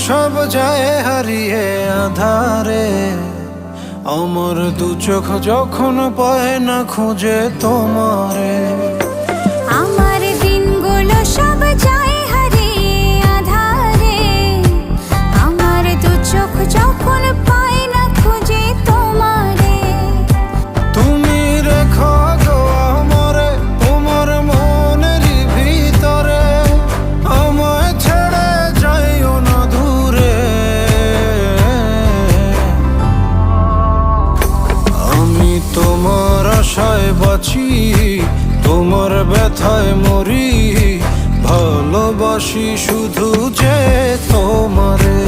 সব যায় হারিয়ে আধারে, আমার দু চোখ যখন পায় না খুঁজে তোমারে। আমার দিনগুলো সব যায় হারিয়ে আধারে, আমার দু চোখ যখন পায় না খুঁজে তোমারে। তুমি রেখো গো আমারে তোমার মনের ভিতরে, আমায় ছেড়ে যাইও না দূরে। আমি তোমার আশায় বাঁচি, তোমার ব্যথায় মরি, ভালোবাসি শুধু যে তোমারে।